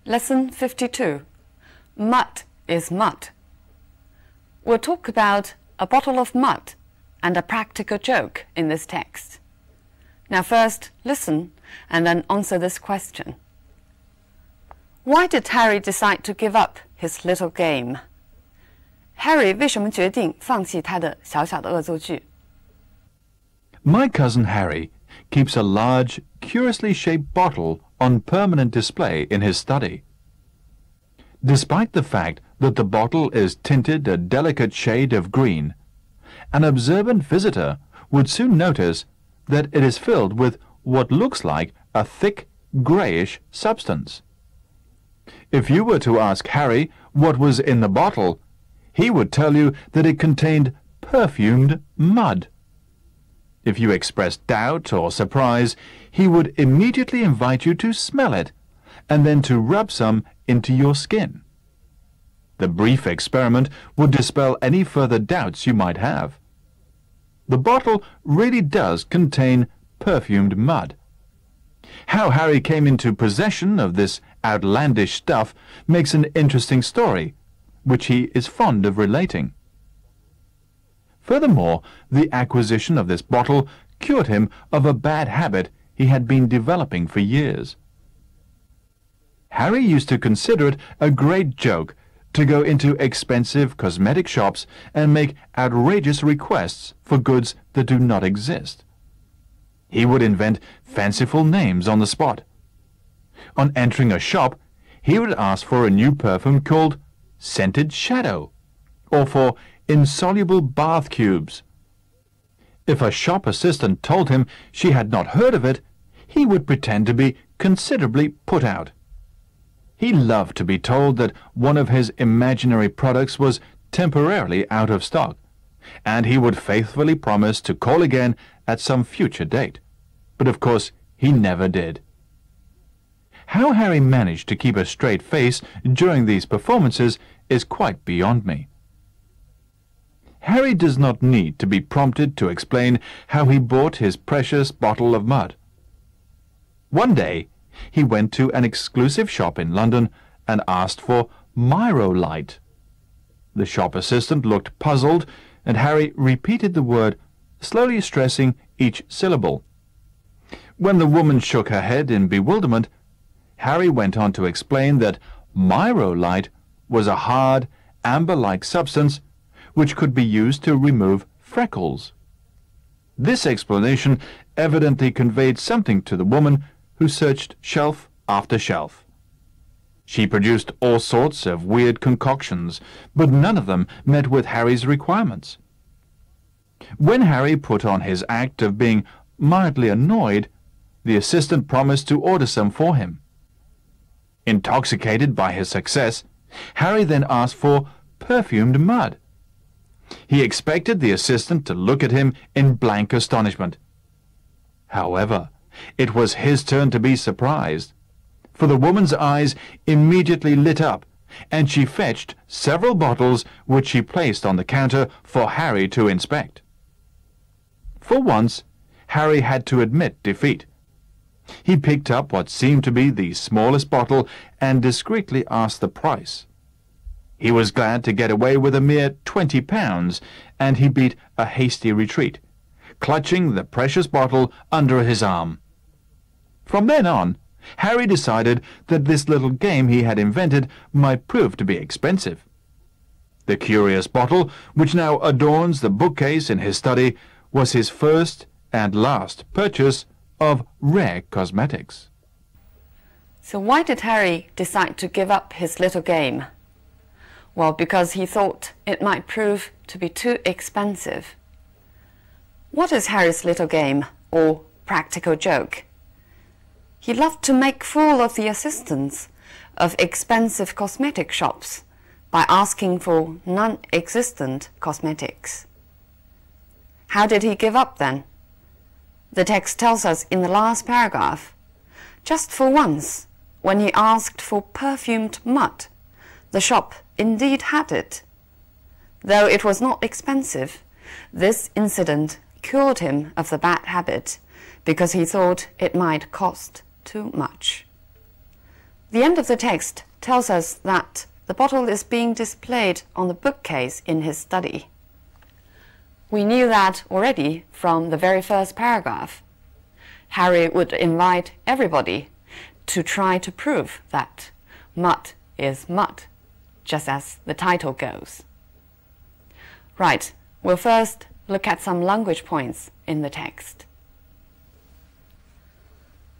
Lesson 52. Mud is mud. We'll talk about a bottle of mud and a practical joke in this text. Now first, listen and then answer this question. Why did Harry decide to give up his little game? Harry 为什么决定放弃他的小小的恶作剧？ My cousin Harry keeps a large, curiously shaped bottle on permanent display in his study. Despite the fact that the bottle is tinted a delicate shade of green, an observant visitor would soon notice that it is filled with what looks like a thick, greyish substance. If you were to ask Harry what was in the bottle, he would tell you that it contained perfumed mud. If you expressed doubt or surprise, he would immediately invite you to smell it, and then to rub some into your skin. The brief experiment would dispel any further doubts you might have. The bottle really does contain perfumed mud. How Harry came into possession of this outlandish stuff makes an interesting story, which he is fond of relating. Furthermore, the acquisition of this bottle cured him of a bad habit he had been developing for years. Harry used to consider it a great joke to go into expensive cosmetic shops and make outrageous requests for goods that do not exist. He would invent fanciful names on the spot. On entering a shop, he would ask for a new perfume called Scented Shadow, or for insoluble bath cubes. If a shop assistant told him she had not heard of it, he would pretend to be considerably put out. He loved to be told that one of his imaginary products was temporarily out of stock, and he would faithfully promise to call again at some future date. But of course, he never did. How Harry managed to keep a straight face during these performances is quite beyond me. Harry does not need to be prompted to explain how he bought his precious bottle of mud. One day, he went to an exclusive shop in London and asked for Myrolite. The shop assistant looked puzzled, and Harry repeated the word, slowly stressing each syllable. When the woman shook her head in bewilderment, Harry went on to explain that Myrolite was a hard, amber-like substance which could be used to remove freckles. This explanation evidently conveyed something to the woman, who searched shelf after shelf. She produced all sorts of weird concoctions, but none of them met with Harry's requirements. When Harry put on his act of being mildly annoyed, the assistant promised to order some for him. Intoxicated by his success, Harry then asked for perfumed mud. He expected the assistant to look at him in blank astonishment. However, it was his turn to be surprised, for the woman's eyes immediately lit up, and she fetched several bottles which she placed on the counter for Harry to inspect. For once, Harry had to admit defeat. He picked up what seemed to be the smallest bottle and discreetly asked the price. He was glad to get away with a mere £20, and he beat a hasty retreat, clutching the precious bottle under his arm. From then on, Harry decided that this little game he had invented might prove to be expensive. The curious bottle, which now adorns the bookcase in his study, was his first and last purchase of rare cosmetics. So why did Harry decide to give up his little game? Well, because he thought it might prove to be too expensive. What is Harry's little game, or practical joke? He loved to make fool of the assistants of expensive cosmetic shops by asking for non-existent cosmetics. How did he give up then? The text tells us in the last paragraph, just for once, when he asked for perfumed mud, the shop indeed had it. Though it was not expensive, this incident cured him of the bad habit because he thought it might cost too much. The end of the text tells us that the bottle is being displayed on the bookcase in his study. We knew that already from the very first paragraph. Harry would invite everybody to try to prove that mud is mud, just as the title goes. Right, we'll first look at some language points in the text.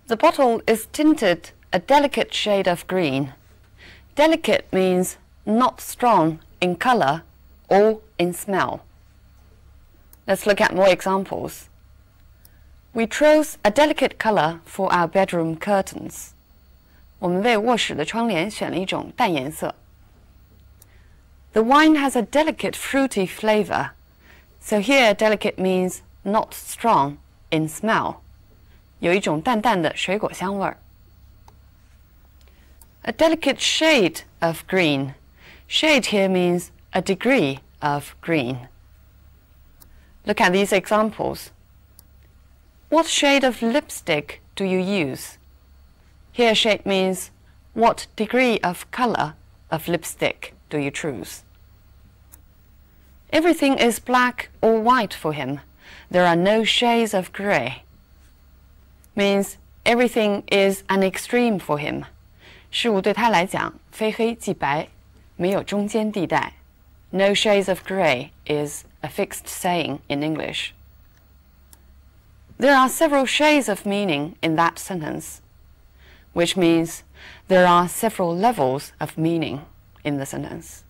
The bottle is tinted a delicate shade of green. Delicate means not strong in color or in smell. Let's look at more examples. We chose a delicate color for our bedroom curtains. 我们为卧室的窗帘选了一种淡颜色。The wine has a delicate fruity flavor. So here delicate means not strong in smell. 有一种淡淡的水果香味儿。A delicate shade of green. Shade here means a degree of green. Look at these examples. What shade of lipstick do you use? Here shade means what degree of color of lipstick do you choose? Everything is black or white for him. There are no shades of gray. Means everything is an extreme for him. 事物对他来讲非黑即白，没有中间地带。No shades of gray is a fixed saying in English. There are several shades of meaning in that sentence, which means there are several levels of meaning in the sentence.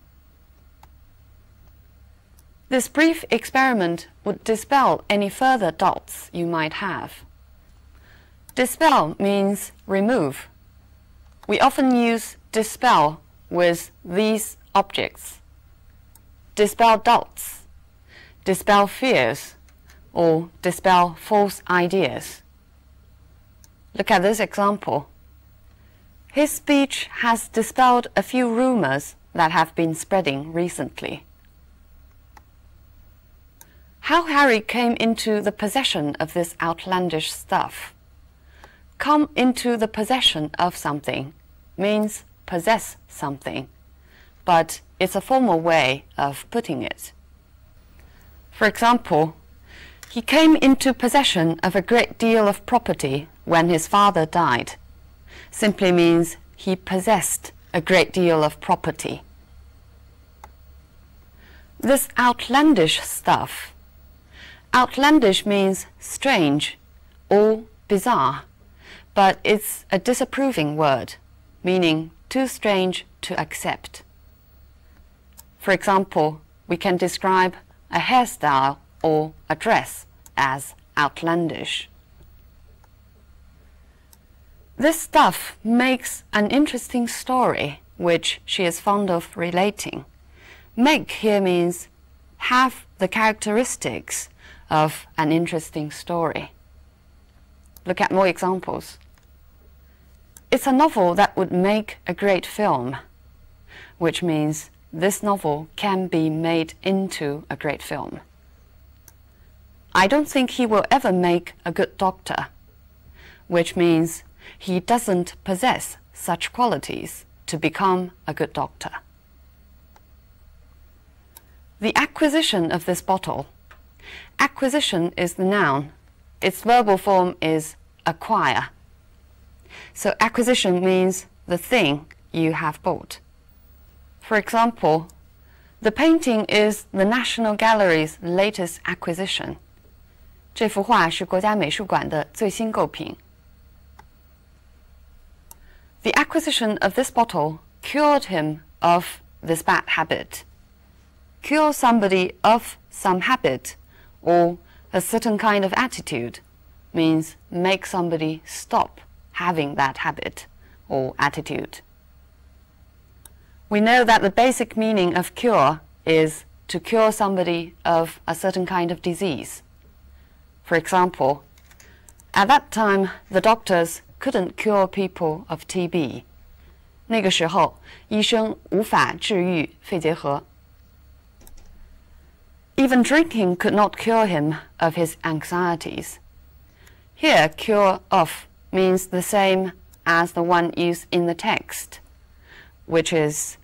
This brief experiment would dispel any further doubts you might have. Dispel means remove. We often use dispel with these objects. Dispel doubts, dispel fears, or dispel false ideas. Look at this example. His speech has dispelled a few rumors that have been spreading recently. How Harry came into the possession of this outlandish stuff. Come into the possession of something means possess something, but it's a formal way of putting it. For example, he came into possession of a great deal of property when his father died. Simply means he possessed a great deal of property. This outlandish stuff. Outlandish means strange or bizarre, but it's a disapproving word, meaning too strange to accept. For example, we can describe a hairstyle or a dress as outlandish. This stuff makes an interesting story, which she is fond of relating. Make here means have the characteristics of an interesting story. Look at more examples. It's a novel that would make a great film, which means this novel can be made into a great film. I don't think he will ever make a good doctor, which means he doesn't possess such qualities to become a good doctor. The acquisition of this bottle. Acquisition is the noun. Its verbal form is acquire. So acquisition means the thing you have bought. For example, the painting is the National Gallery's latest acquisition. 这幅画是国家美术馆的最新购品。The acquisition of this bottle cured him of this bad habit. Cure somebody of some habit or a certain kind of attitude means make somebody stop having that habit or attitude. We know that the basic meaning of cure is to cure somebody of a certain kind of disease. For example, at that time, the doctors couldn't cure people of TB. 那个时候，医生无法治愈肺结核。Even drinking could not cure him of his anxieties. Here, cure of means the same as the one used in the text, which is,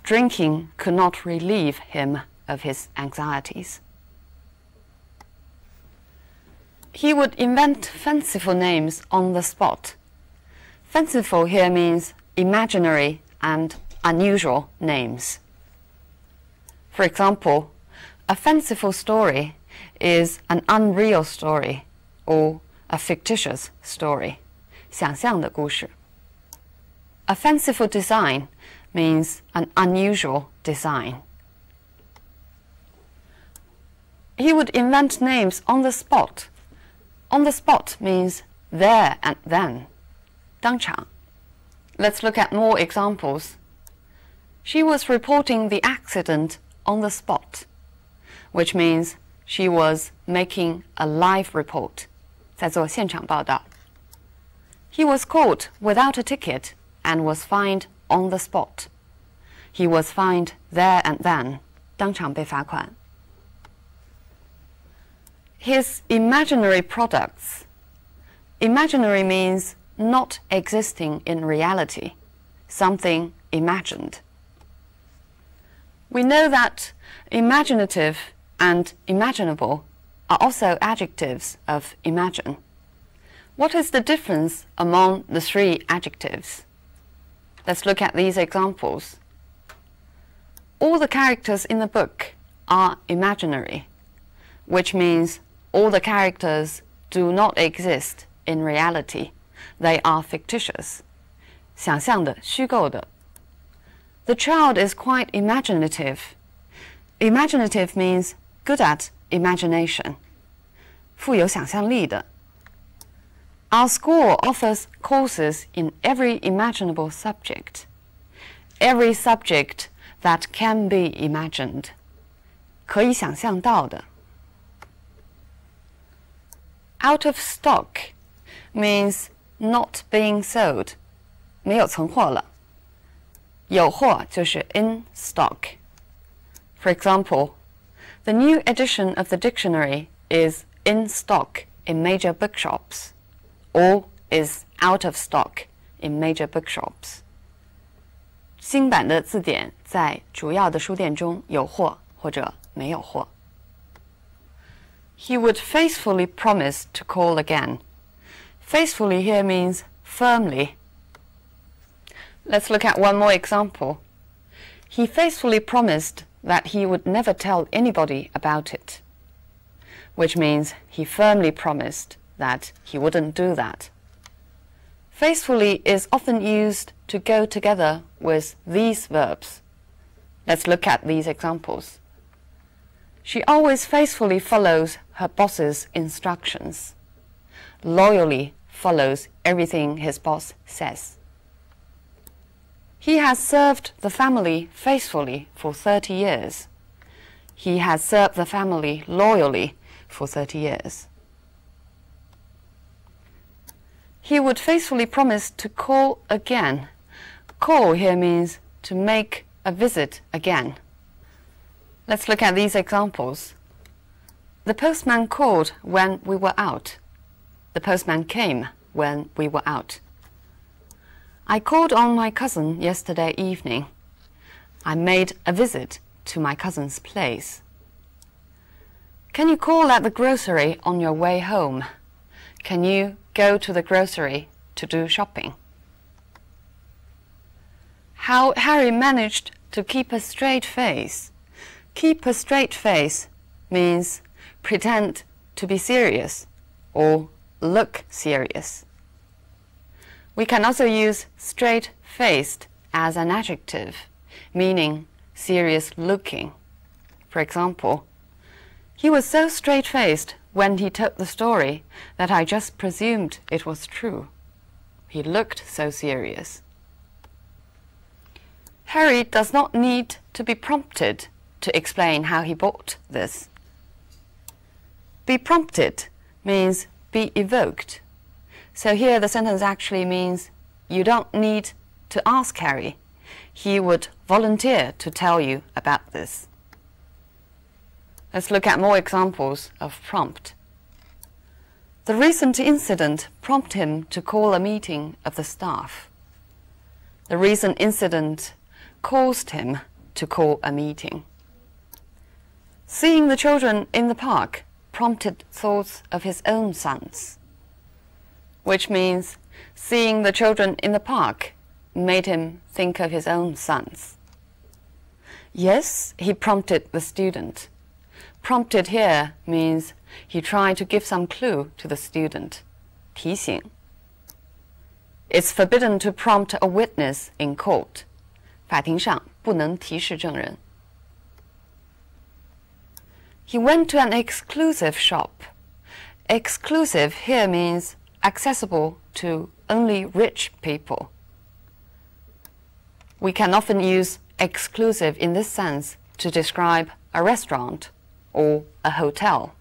drinking could not relieve him of his anxieties. He would invent fanciful names on the spot. Fanciful here means imaginary and unusual names. For example, a fanciful story is an unreal story or a fictitious story, 想象的故事. A fanciful design means an unusual design. He would invent names on the spot. On the spot means there and then, 当场. Let's look at more examples. She was reporting the accident on the spot, which means she was making a live report, 在做现场报道. He was caught without a ticket and was fined on the spot. He was fined there and then, 当场被罚款. His imaginary products. Imaginary means not existing in reality, something imagined. We know that imaginative and imaginable are also adjectives of imagine. What is the difference among the three adjectives? Let's look at these examples. All the characters in the book are imaginary, which means all the characters do not exist in reality. They are fictitious. 想象的，虚构的. The child is quite imaginative. Imaginative means good at imagination. 富有想象力的. Our school offers courses in every imaginable subject. Every subject that can be imagined. 可以想象到的. Out of stock means not being sold. 没有存货了. 有货就是 in stock. For example, the new edition of the dictionary is in stock in major bookshops, or is out of stock in major bookshops. 新版的字典在主要的书店中有货或者没有货. He would faithfully promise to call again. Faithfully here means firmly. Let's look at one more example. He faithfully promised that he would never tell anybody about it, which means he firmly promised that he wouldn't do that. Faithfully is often used to go together with these verbs. Let's look at these examples. She always faithfully follows her boss's instructions. Loyally follows everything his boss says. He has served the family faithfully for 30 years. He has served the family loyally for 30 years. He would faithfully promise to call again. Call here means to make a visit again. Let's look at these examples. The postman called when we were out. The postman came when we were out. I called on my cousin yesterday evening. I made a visit to my cousin's place. Can you call at the grocery on your way home? Can you go to the grocery to do shopping? How Harry managed to keep a straight face. Keep a straight face means pretend to be serious or look serious. We can also use straight-faced as an adjective, meaning serious-looking. For example, he was so straight-faced when he told the story that I just presumed it was true. He looked so serious. Harry does not need to be prompted to explain how he bought this. Be prompted means be evoked. So here the sentence actually means you don't need to ask Harry. He would volunteer to tell you about this. Let's look at more examples of prompt. The recent incident prompted him to call a meeting of the staff. The recent incident caused him to call a meeting. Seeing the children in the park prompted thoughts of his own sons, which means seeing the children in the park made him think of his own sons. Yes, he prompted the student. Prompted here means he tried to give some clue to the student. 提醒. It's forbidden to prompt a witness in court. 法庭上不能提示证人. He went to an exclusive shop. Exclusive here means accessible to only rich people. We can often use exclusive in this sense to describe a restaurant or a hotel.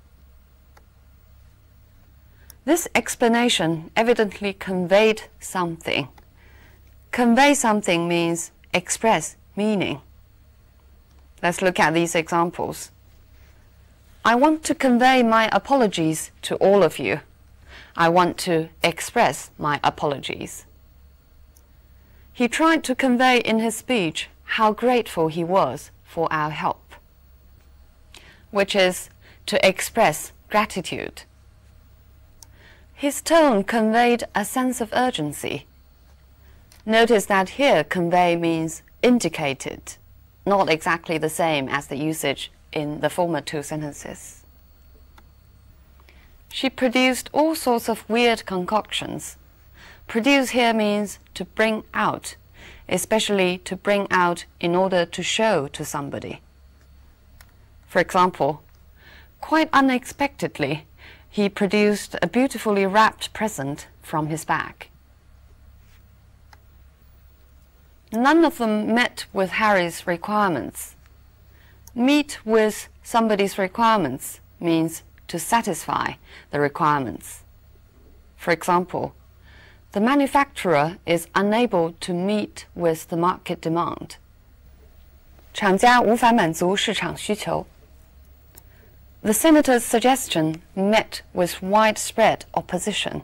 This explanation evidently conveyed something. Convey something means express meaning. Let's look at these examples. I want to convey my apologies to all of you. I want to express my apologies. He tried to convey in his speech how grateful he was for our help, which is to express gratitude. His tone conveyed a sense of urgency. Notice that here convey means indicated, not exactly the same as the usage in the former two sentences. She produced all sorts of weird concoctions. Produce here means to bring out, especially to bring out in order to show to somebody. For example, quite unexpectedly, he produced a beautifully wrapped present from his bag. None of them met with Harry's requirements. Meet with somebody's requirements means to satisfy the requirements. For example, the manufacturer is unable to meet with the market demand. 厂家无法满足市场需求. The senator's suggestion met with widespread opposition.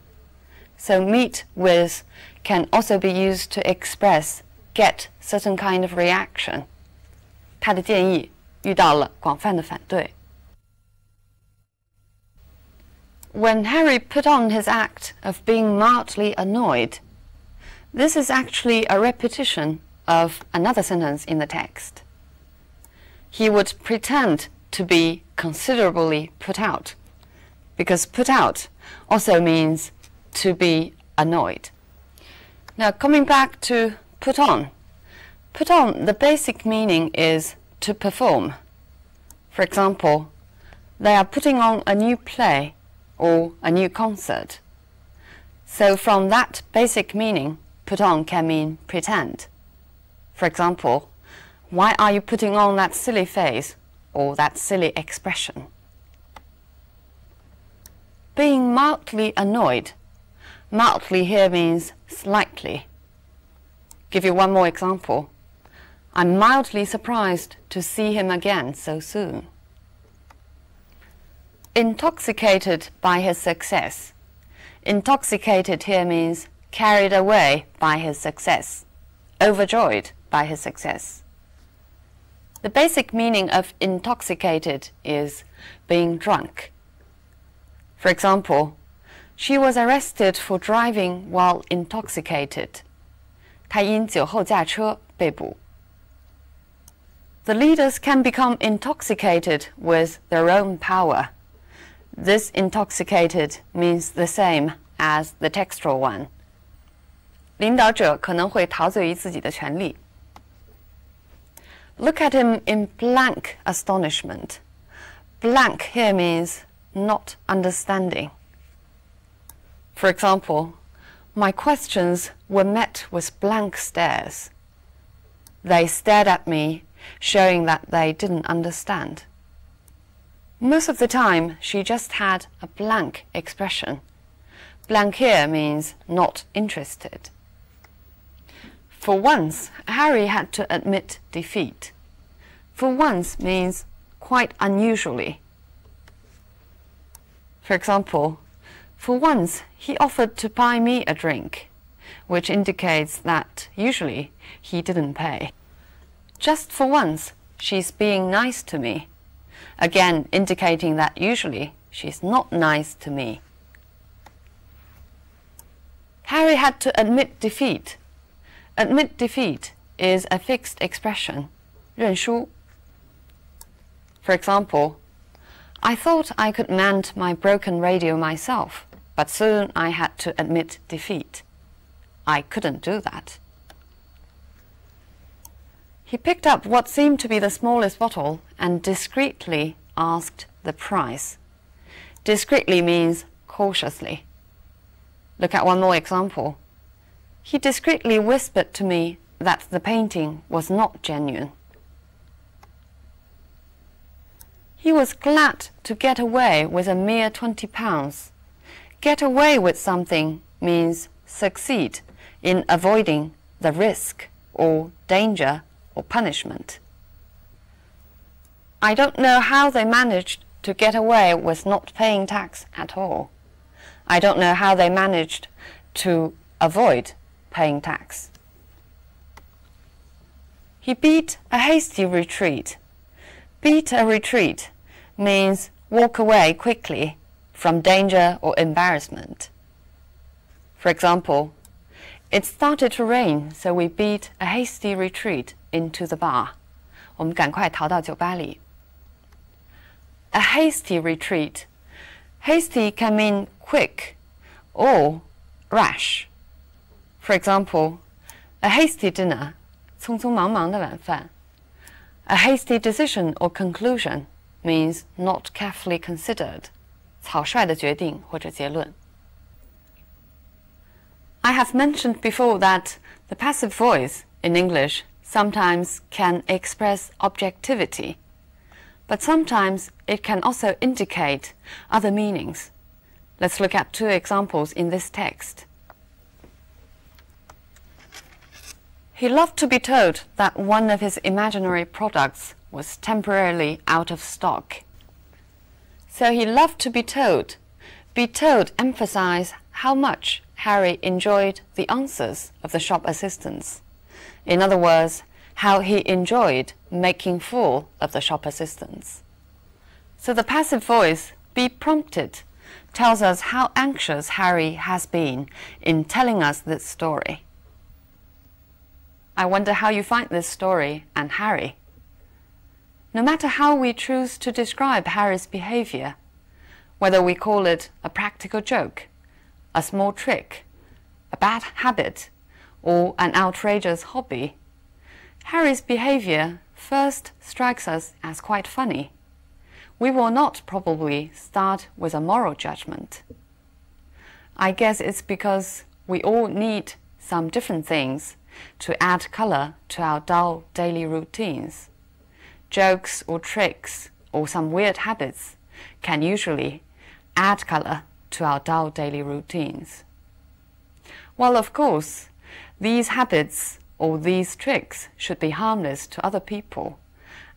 So meet with can also be used to express, get certain kind of reaction. 他的建议遇到了广泛的反对. When Harry put on his act of being mildly annoyed, this is actually a repetition of another sentence in the text. He would pretend to be considerably put out, because put out also means to be annoyed. Now, coming back to put on, the basic meaning is to perform. For example, they are putting on a new play or a new concert. So from that basic meaning, put on can mean pretend. For example, why are you putting on that silly face or that silly expression? Being mildly annoyed. Mildly here means slightly. Give you one more example. I'm mildly surprised to see him again so soon. Intoxicated by his success. Intoxicated here means carried away by his success, overjoyed by his success. The basic meaning of intoxicated is being drunk. For example, she was arrested for driving while intoxicated. 她因酒后驾车被捕. The leaders can become intoxicated with their own power. This intoxicated means the same as the textual one. 领导者可能会陶醉于自己的权力. Look at him in blank astonishment. Blank here means not understanding. For example, my questions were met with blank stares. They stared at me, showing that they didn't understand. Most of the time, she just had a blank expression. Blank here means not interested. For once, Harry had to admit defeat. For once means quite unusually. For example, For once, he offered to buy me a drink, which indicates that usually he didn't pay. Just for once, she's being nice to me, again indicating that usually she's not nice to me. Harry had to admit defeat. Admit defeat is a fixed expression, 认输. For example, I thought I could mend my broken radio myself, but soon I had to admit defeat. I couldn't do that. He picked up what seemed to be the smallest bottle and discreetly asked the price. Discreetly means cautiously. Look at one more example. He discreetly whispered to me that the painting was not genuine. He was glad to get away with a mere £20. Get away with something means succeed in avoiding the risk or danger or punishment. I don't know how they managed to get away with not paying tax at all. I don't know how they managed to avoid paying tax. He beat a hasty retreat. Beat a retreat means walk away quickly from danger or embarrassment. For example, it started to rain, so we beat a hasty retreat into the bar. 我们赶快逃到酒吧里。A hasty retreat. Hasty can mean quick or rash. For example, a hasty dinner, 匆匆忙忙的晚饭. A hasty decision or conclusion means not carefully considered, 草率的决定或者结论. I have mentioned before that the passive voice in English sometimes can express objectivity, but sometimes it can also indicate other meanings. Let's look at two examples in this text. He loved to be told that one of his imaginary products was temporarily out of stock. So he loved to be told. Be told emphasizes how much Harry enjoyed the answers of the shop assistants. In other words, how he enjoyed making fool of the shop assistants. So the passive voice, be prompted, tells us how anxious Harry has been in telling us this story. I wonder how you find this story and Harry. No matter how we choose to describe Harry's behavior, whether we call it a practical joke, a small trick, a bad habit, or an outrageous hobby, Harry's behavior first strikes us as quite funny. We will not probably start with a moral judgment. I guess it's because we all need some different things to add color to our dull daily routines. Jokes or tricks or some weird habits can usually add color to our dull daily routines. Well, of course, these habits or these tricks should be harmless to other people,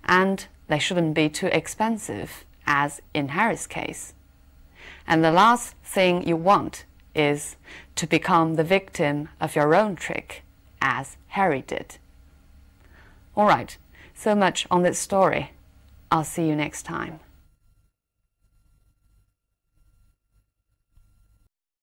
and they shouldn't be too expensive, as in Harry's case. And the last thing you want is to become the victim of your own trick, as Harry did. All right, so much on this story. I'll see you next time.